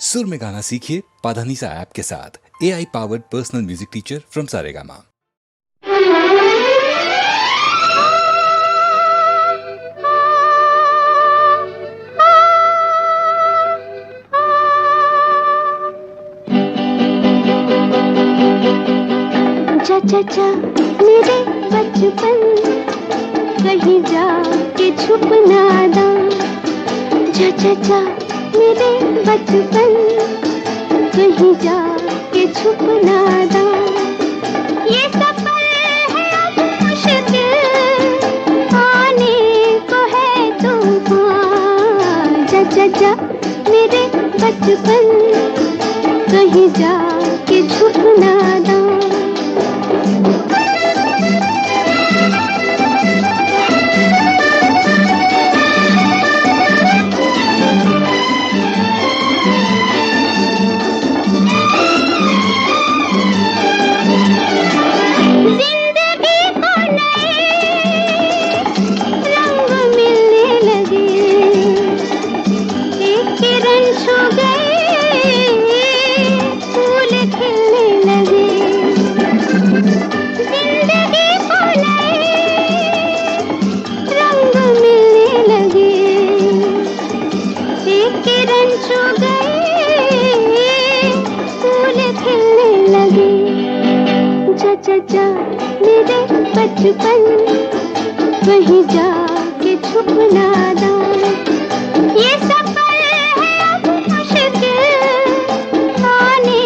सुर में गाना सीखिए पाधानीसा ऐप के साथ। AI powered personal music teacher from Saregama. जा जा जा मेरे बचपन, कहीं जा के छुप ना दा। जा जा जा मेरे बचपन, कहीं जा के छुप ना दा। ये सफर है अब मुश्किल, आने को है तूफान। जा जा जा मेरे बचपन, कहीं जा के छुप ना दा। जा मेरे बचपन, कहीं जा के छुप ना दा। ये सफर है अब मुश्किल, आने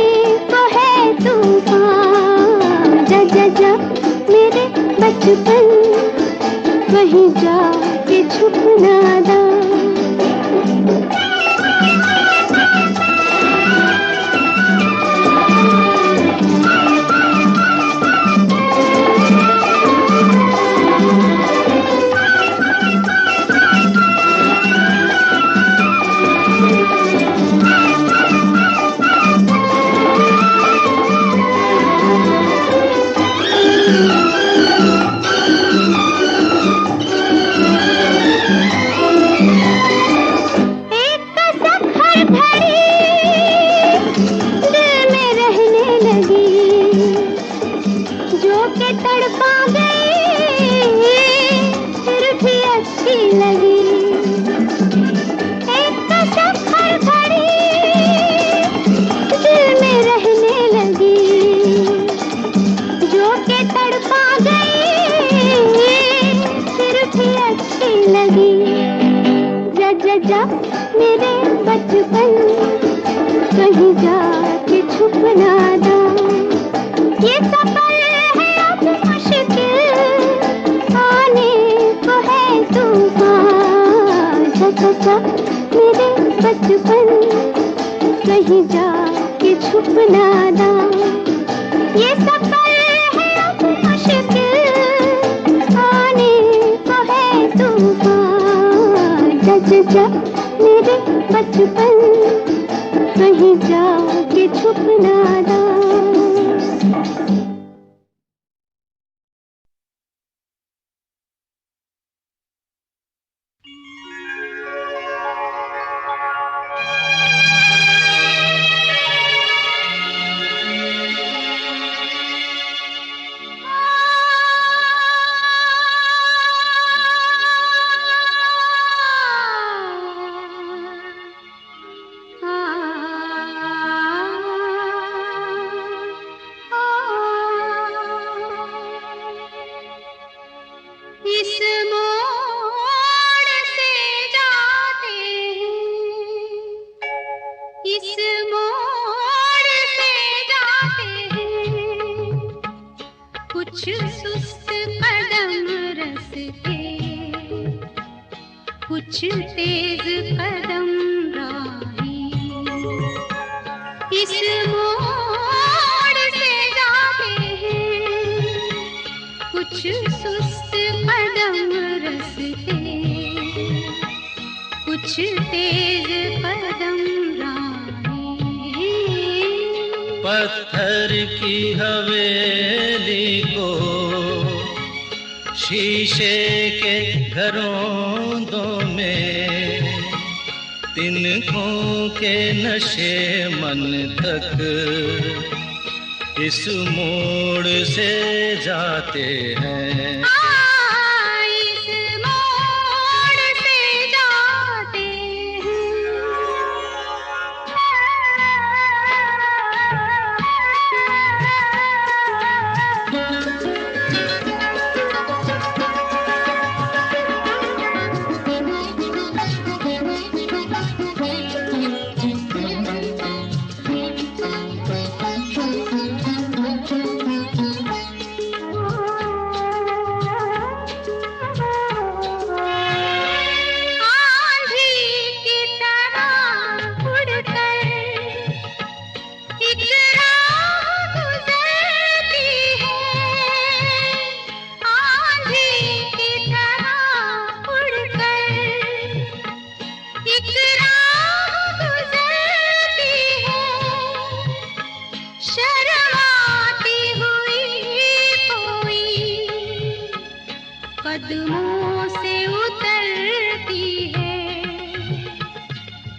को है तूफान। जा जा जा मेरे बचपन, कहीं जा के छुप ना दा। जा मेरे बचपन, कहीं जा के छुप ना दा। ये सफर है अब मुश्किल, आने को है तूफान। जा जा जा मेरे बचपन, कहीं जा के छुप ना दा। ये सफर है अब मुश्किल, आने को है तूफान। जा जा जा मेरे बचपन, कहीं जा के छुप ना दा। कुछ सुस्त कदम रस्ते, कुछ तेज कदम राही, इस मोड़ से जाते हैं। कुछ सुस्त कदम रस्ते, कुछ तेज कदम राही। पत्थर की हवेली को शीशे के घरों में तिनके तिनकों के नशे मन तक इस मोड़ से जाते हैं। इस मोड़ से जाते कदमों से उतरती है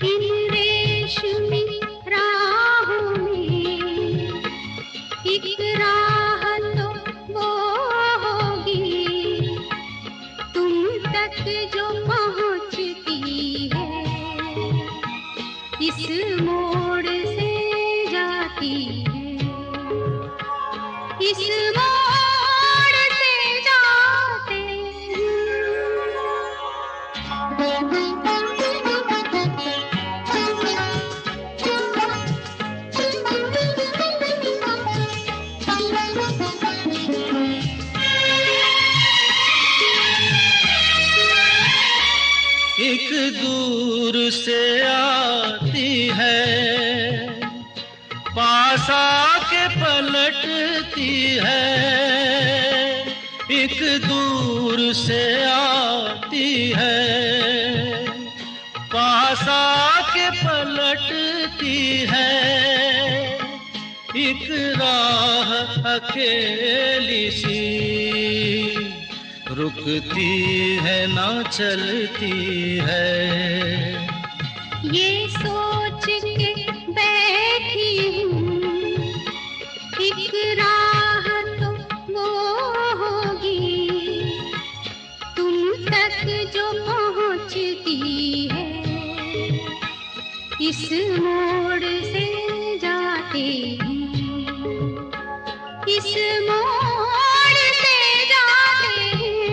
इन रेशमी राहों में। एक राह तो वो होगी तुम तक जो पहुंचती है, इस मोड़ से जाती है, इस मोड़ से जाते एक दूर से आती है, पास आके पलटती है। एक दूर से आती है, पास आके पलटती है। एक राह अकेली सी रुकती है ना चलती है। ये सोच के बैठी हूँ एक राह तो वो होगी तुम तक जो पहुँचती है, इस मोड़ से जाते हैं, इस मोड़ से जाते हैं।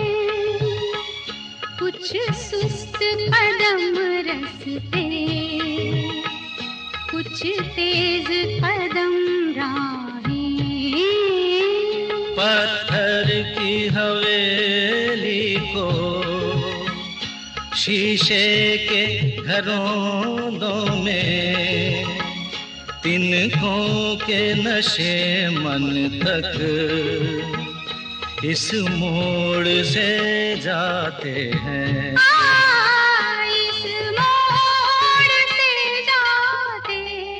कुछ सुस्त कदम रस्ते, कुछ तेज कदम राहें। पत्थर की हवेली को शीशे के घरों में, तिनकों के नशे मन तक इस मोड़ से जाते हैं। इस मोड़ से जाते हैं।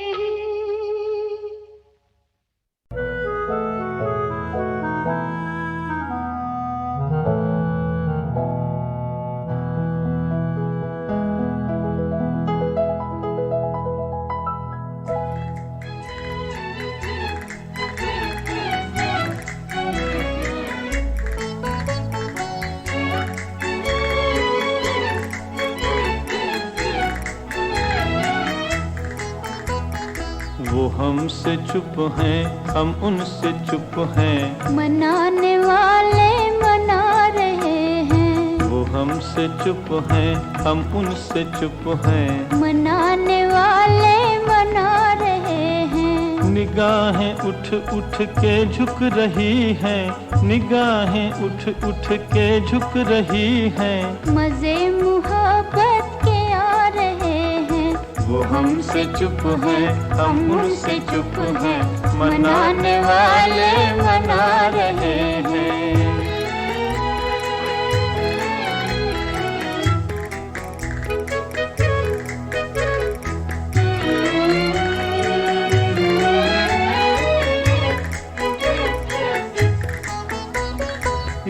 वो हमसे चुप हैं, हम उनसे चुप हैं। मनाने वाले मना रहे हैं, वो हमसे चुप हैं, हम उनसे चुप हैं। मनाने वाले मना रहे हैं। निगाहें उठ उठ के झुक रही हैं, निगाहें उठ उठ के झुक रही हैं। मजे मोहब्बत के आ रहे हैं। वो हमसे चुप हैं, हम उनसे चुप हैं। मनाने वाले मना रहे हैं।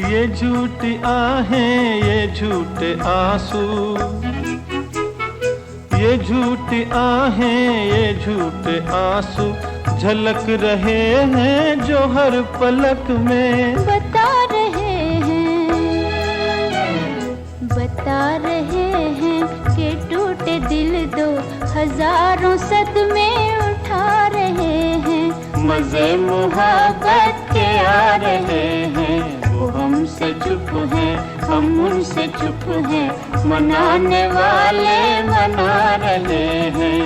ये झूठी आहें, ये झूठे आंसू, ये झूठी आहें, ये झूठे आंसू झलक रहे हैं जो हर पलक में बता रहे हैं कि टूटे दिल दो हजारों सदमे उठा रहे हैं। मजे मुहब्बत के आ रहे हैं, वो हमसे चुप हैं, हम उनसे चुप हैं, मनाने वाले मना रहे हैं।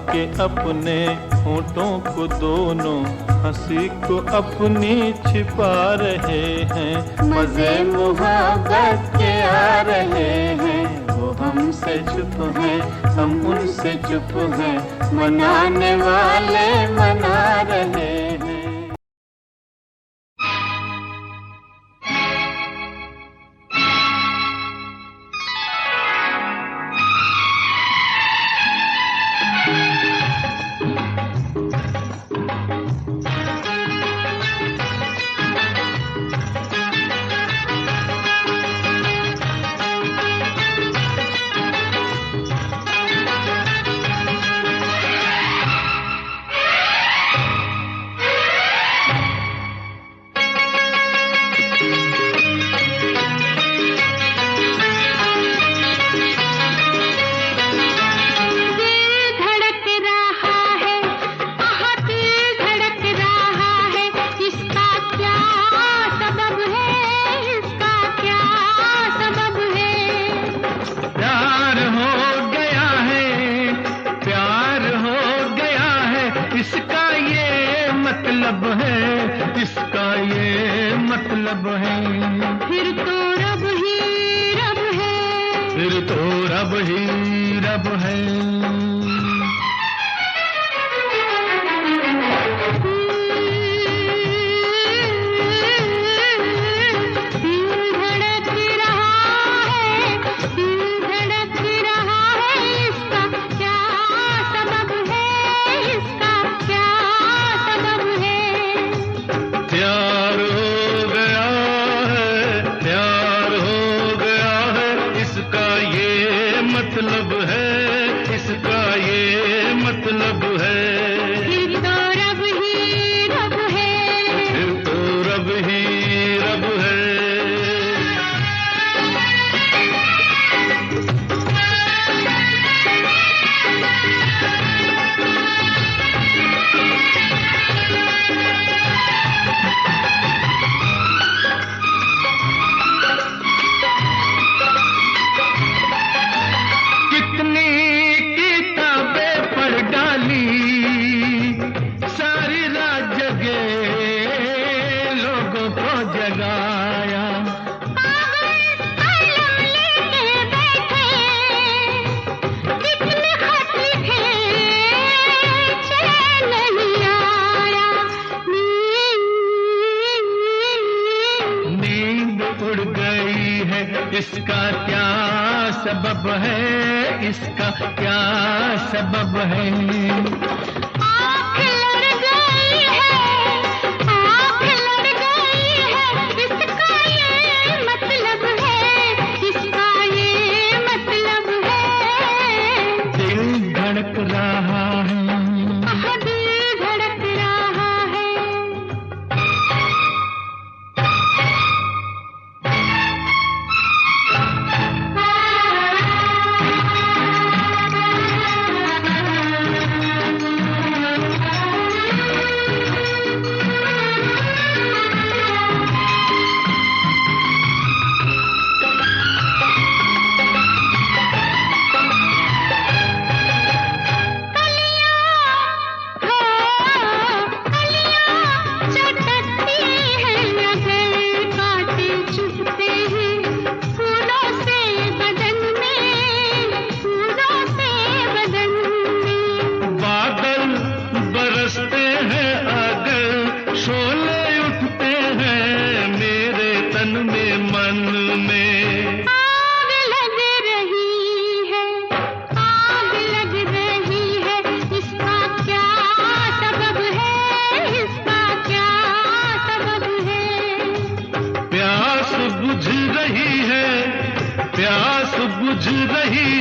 के अपने होठों को दोनों हंसी को अपनी छिपा रहे हैं। मजे मुहब्बत के आ रहे हैं, वो हमसे चुप हैं, हम उनसे चुप हैं, मनाने वाले मना रहे हैं। इसका क्या सबब है, इसका क्या सबब है। आँख लड़ गई है, आँख लड़ गई है, इसका ये मतलब है, इसका ये मतलब है। दिल धड़क रहा है, दिल धड़क रहा है।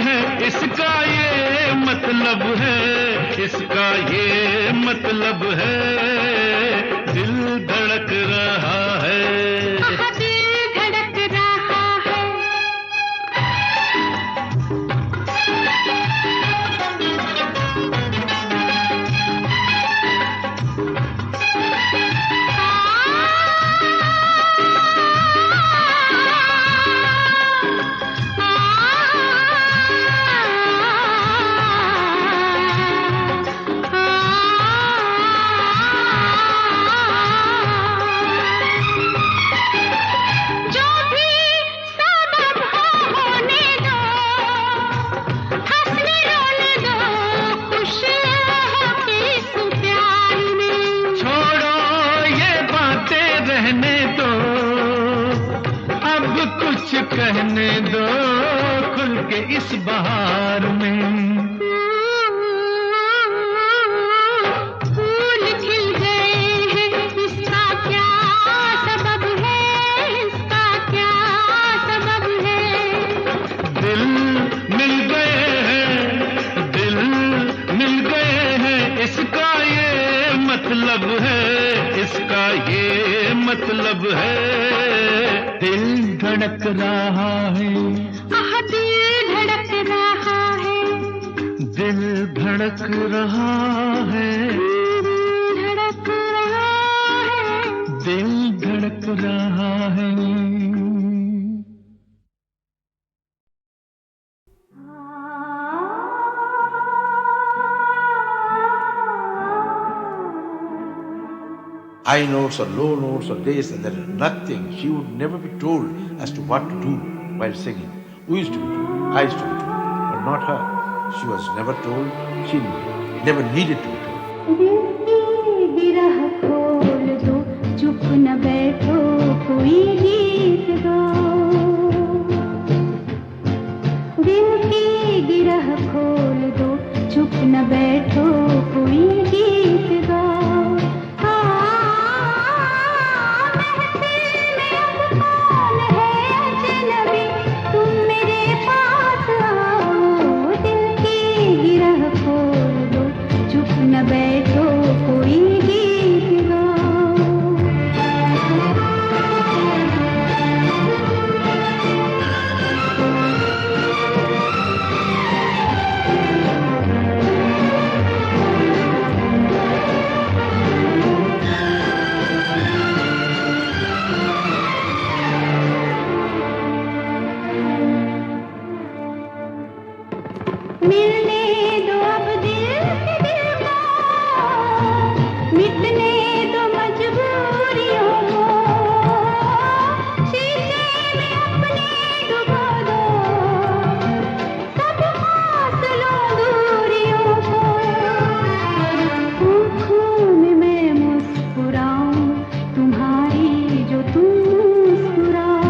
है, इसका ये मतलब है, इसका ये मतलब है, दिल धड़क रहा है। दिल धड़क रहा है। जो भी सबब हो होने दो, हंसने रोने दो, खुश हो के इस प्यार में। छोड़ो ये बातें रहने दो, अब कुछ कहने दो, खुल के इस बहार में। फूल खिल गए हैं, इसका क्या सबब है, इसका क्या सबब है। दिल मिल गए हैं, दिल मिल गए हैं, इसका ये मतलब है, इसका ये मतलब है, दिल धड़क रहा है। दिल धड़क रहा है। दिल धड़क रहा है, धड़क रहा है। दिल धड़क रहा है। High notes or low notes or this and that, nothing. She would never be told as to what to do while singing. Who used to be told? I used to be told. But not her. She was never told. She never needed to be told. दिल की गिरह खोल दो, चुप न बैठो, कोई गीत गाओ। दिल की गिरह खोल दो, चुप न बैठो, कोई गीत गाओ। महफिल में अब कौन है अजनबी, तुम मेरे पास आओ। दिल की गिरह खोल दो, चुप न बैठो, कोई गीत गाओ। मिलने दो अब दिल से दिल को, मिटने दो मजबूरियों को, शीशे में अपने डुबो दो, सब फासलों दूरियों को। आँखों में मैं मुस्कुराऊं, तुम्हारी जो तुम मुस्कुराओ।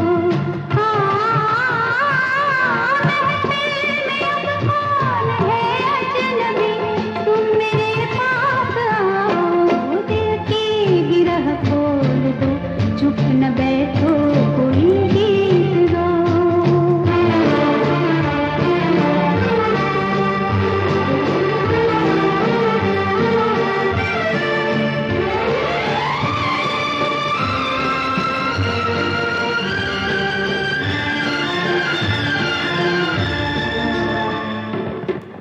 तुम मेरे पास आओ। दिल की गिरह खोल दो, चुप न बैठो, कोई गीत गाओ।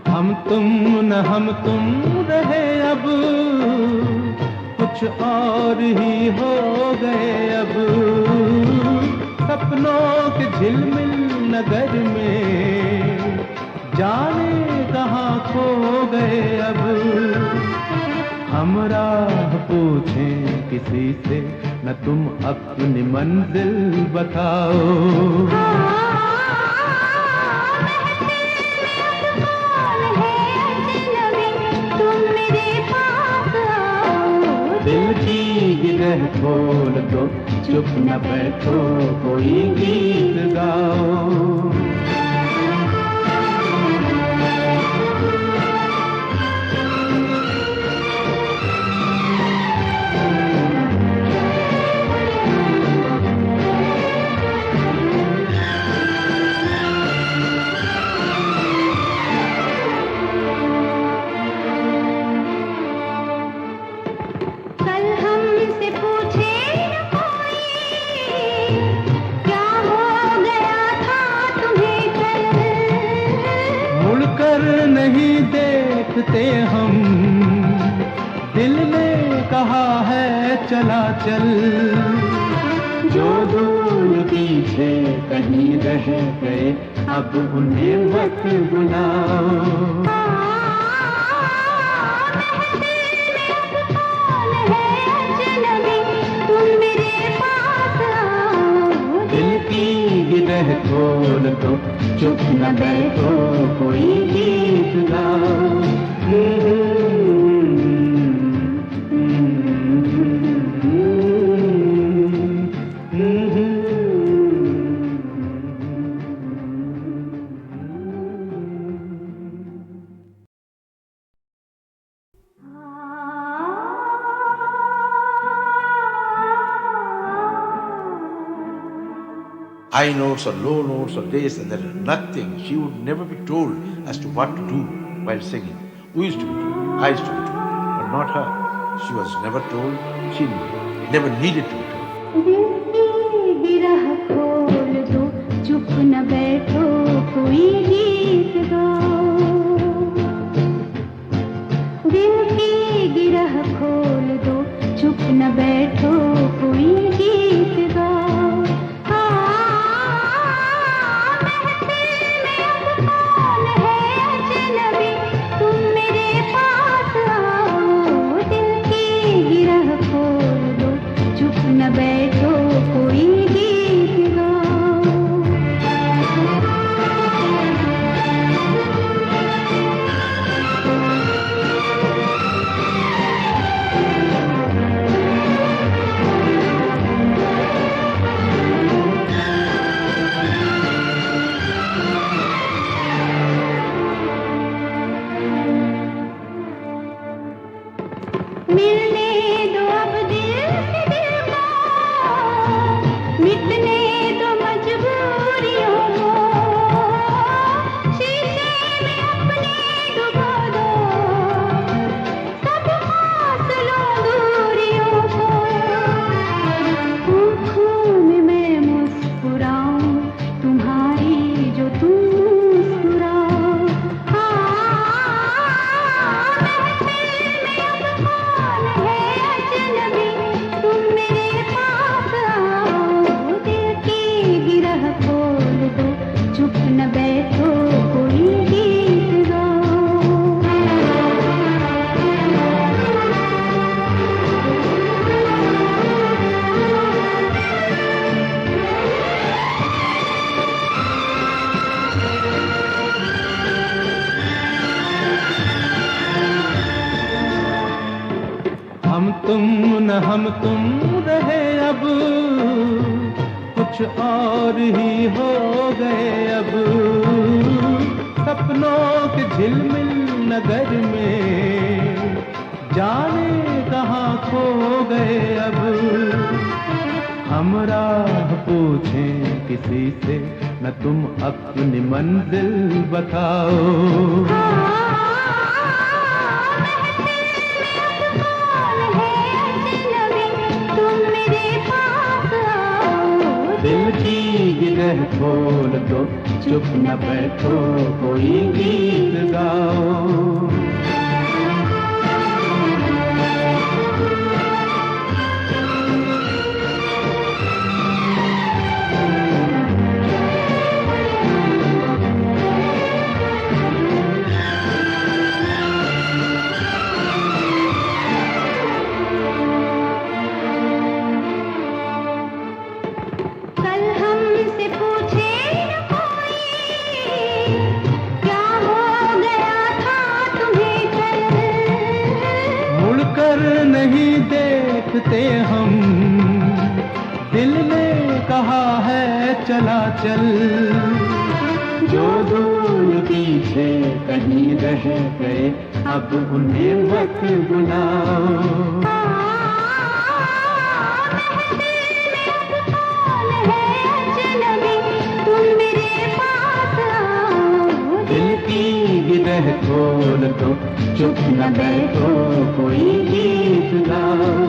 हम तुम न हम तुम रहे अब, कुछ और ही हो गए अब। सपनों के झिलमिल नगर में जाने कहाँ खो गए अब। हम राह पूछें किसी से, न तुम अपनी मंजिल बताओ। दिल की गिरह खोल दो, चुप न बैठो, कोई गीत गाओ। मुड़कर नहीं देखते हम, दिल ने कहा है चला चल। जो दूर पीछे कहीं रह गए अब उन्हें मत बुलाओ। दिल की गिरह खोल दो, चुप न बैठो, कोई गीत गाओ। High notes or low notes or this and that, nothing. She would never be told as to what to do while singing. We used to be told, I used to be told, but not her. She was never told, she never needed to be told. दिल की गिरह खोल दो, चुप न बैठो, कोई गीत गाओ। दिल की गिरह खोल दो, चुप न बैठो, कोई गीत गाओ। न बैठो, कोई गीत गाओ। मिलने दो अब दिल से दिल को, मिटने दो मजबूरियों को, शीशे में अपने डुबो दो, सब फासलों दूरियों को। आँखों में मैं मुस्कुराऊं तुम्हारी, जो तुम मुस्कुराओ। चुप न बैठो, कोई गीत गाओ। हम तुम न हम तुम रहे अब, कुछ और ही हो गए अब। सपनों के झिलमिल नगर में जाने कहाँ खो गए अब। हम राह पूछें किसी से, न तुम अपनी मंजिल बताओ। दिल की गिरह खोल दो, चुप न बैठो, कोई गीत गाओ। नहीं देखते हम, दिल ने कहा है चला चल। जो दूर पीछे कहीं रह गए अब उन्हें मत बुलाओ। दिल की गिरह खोल दो, चुप न बैठो, कोई गीत गाओ।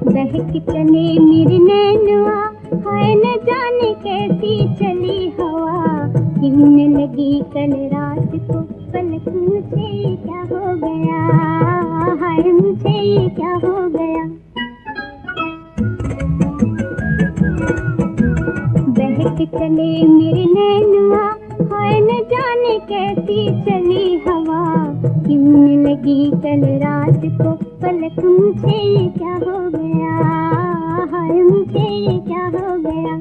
बहक चले मेरे नैनवा, हाय न जाने कैसी चली हवा, क्यों न लगी कल रात को पलक, मुझे ये क्या हो गया, हाय मुझे ये क्या हो गया। बहक चले मेरे नैनवा, हाय न जाने कैसी चली हवा, क्यों न लगी कल रात को पलक, मुझे ये क्या हो गया, हाय मुझे ये क्या हो गया।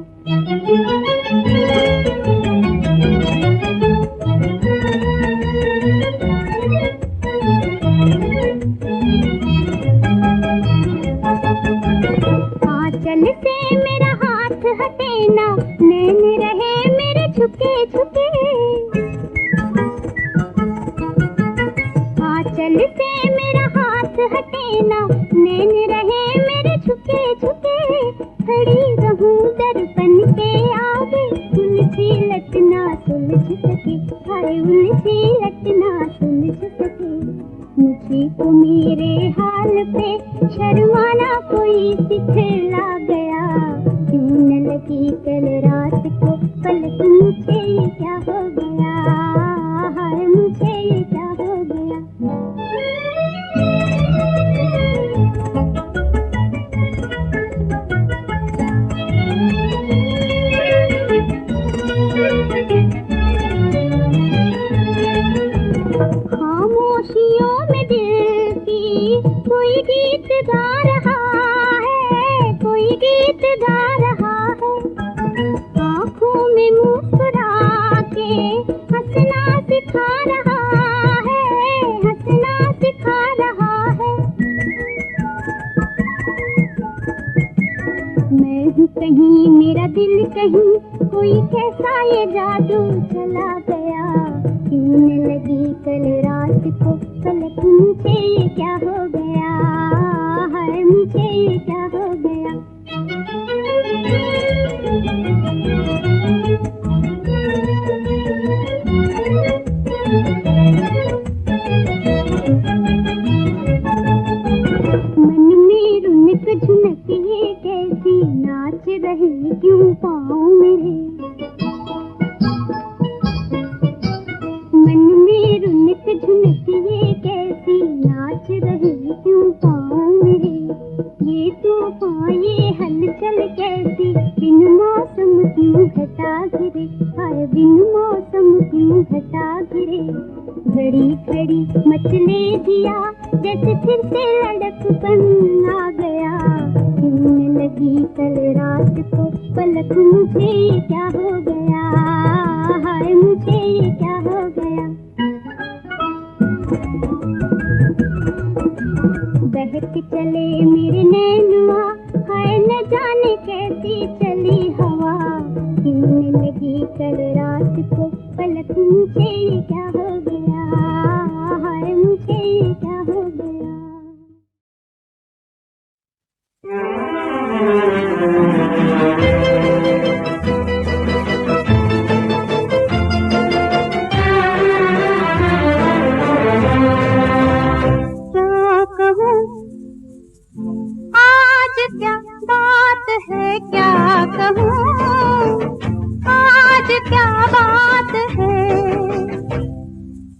आंचल से मेरा हाथ हटे ना, नैन रहे मेरे झुके झुके, आंचल से मेरा हाथ हटे ना, नैन रहे मेरे झुके झुके, खड़ी रहूं दर्पण के आगे, उलझी लट ना सुलझ सके, हाय उलझी लट ना सुलझ सके। मुझे तो मेरे हाल पे शर्माना कोई सिखला गया, क्यों न लगी कल रात को पलक, मुझे ये क्या हो गया, हाय मुझे ये क्या हो गया। खामोशियों में दिल की कोई गीत गा रहा है, कोई गीत गा रहा है, आँखों में मुस्कुरा के हंसना सिखा रहा है, हंसना सिखा रहा है। मैं हूँ कहीं मेरा दिल कहीं, कोई कैसा ये जादू चला गया, क्यों न लगी कल रात को पलक, मुझे ये क्या हो गया, हाय मुझे ये क्या हो गया। मन में रुनक झुनक ये कैसी नाच रही क्यों पाँव मेरे, मन में रुनक झुनक ये कैसी नाच रही क्यों पाँव मेरे, ये तूफान ये हलचल कैसी बिन मौसम क्यों घटा गिरे, हाय बिन मौसम क्यों घटा गिरे। घड़ी घड़ी मचले जिया जैसे फिर से लड़कपन आ गया, क्यों न लगी कल रात को पलक, मुझे ये क्या हो गया, हाय मुझे ये क्या हो गया। बहक चले मेरे नैनवा, हाय न जाने कैसी चली हवा, क्यों न लगी कल रात को पलक, मुझे ये क्या हो गया, हाय मुझे ये क्या हो गया। क्या कहूँ आज क्या बात है, क्या कहूँ आज क्या बात है,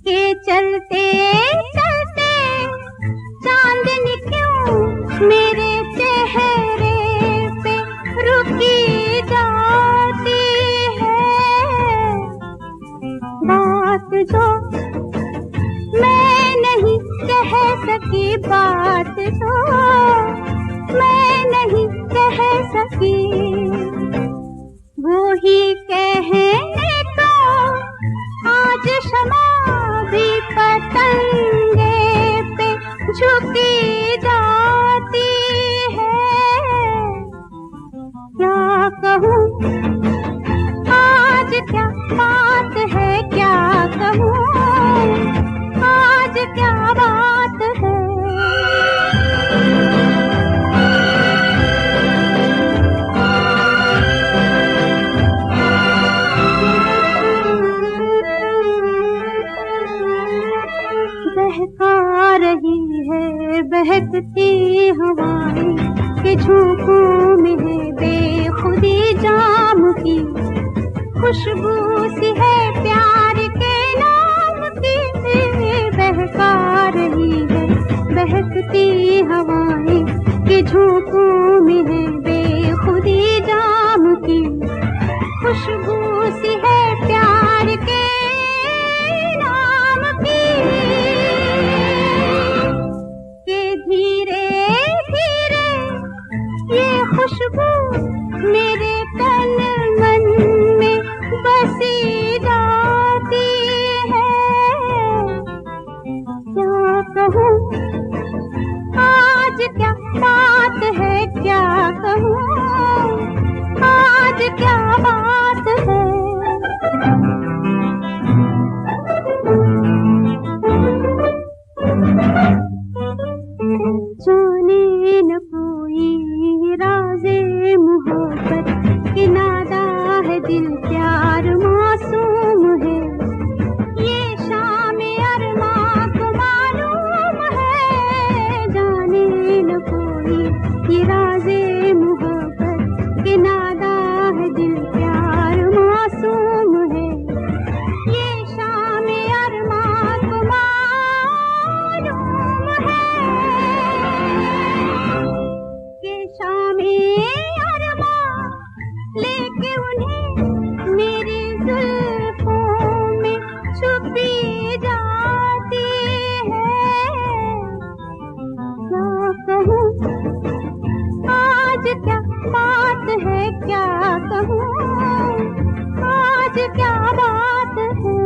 कि चलते चलते चांदनी क्यों मेरे चेहरे पे रुकी जाती है। बात जो मैं नहीं कह सकी, बात जो मैं नहीं कह सकी, वो ही कहने को आज शमा भी पतंगे पे झुकी जाती है। क्या कहूँ आज क्या बात है, क्या कहूँ आज क्या बात है। बहकती हवाएं के झोंकों में है बेखुदी जाम की खुशबू सी है प्यार के नाम की बहका रही है बहकती हवाएं के झोंकों में है बेखुदी जाम की खुशबू सी है प्यार के नाम की धीरे धीरे ये खुशबू मेरे तन मन में बसी जाती है क्या कहूँ आज क्या बात है क्या कहूँ आज क्या बात है जाने न कोई राज़े मोहब्बत कि नादा है दिल प्यार मासूम है ये शाम अरमां को मालूम है जाने न कोई ये राज़े मोहब्बत कि नादा है दिल प्यार मासूम है ये शाम अरमां को मालूम है शामे अरमां लेके उन्हें मेरी जुल्फों में छुपी जाती है क्या कहूँ आज क्या बात है क्या कहूँ आज क्या बात है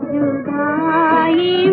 जुदाई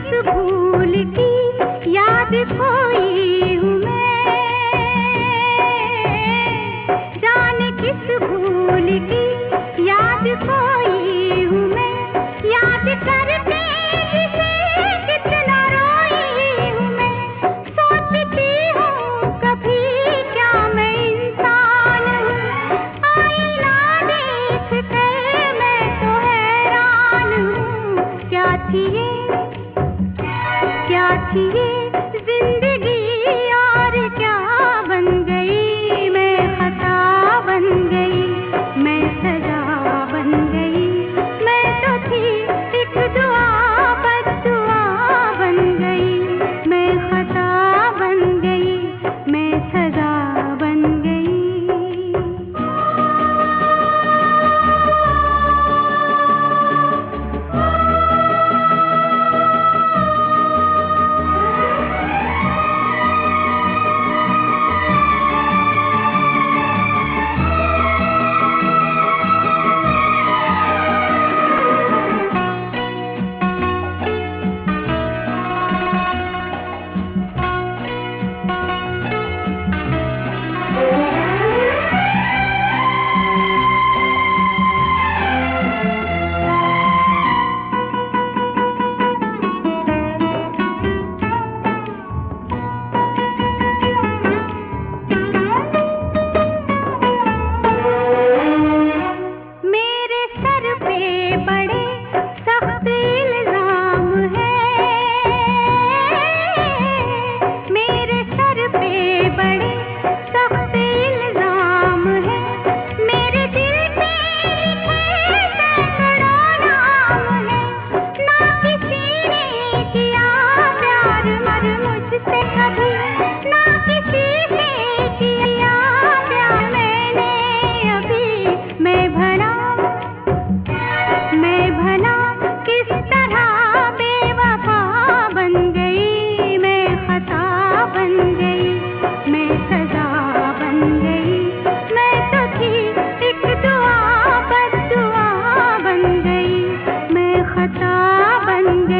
किस भूल की याद खोई हूँ मैं, जाने किस भूल की याद खोई हूँ मैं, याद करके जिसे कितना रोई हूँ मैं, सोचती हूँ कभी क्या मैं इंसान हूँ, आईना देख कर मैं तो हैरान हूँ, क्या थी ये जिंदगी और क्या बन गई, मैं खता बन गई, मैं सजा बन गई, मैं तो थी एक दुआ बद्दुआ बन गई, मैं खता बन गई, मैं सजा बन गई। खता बन गई।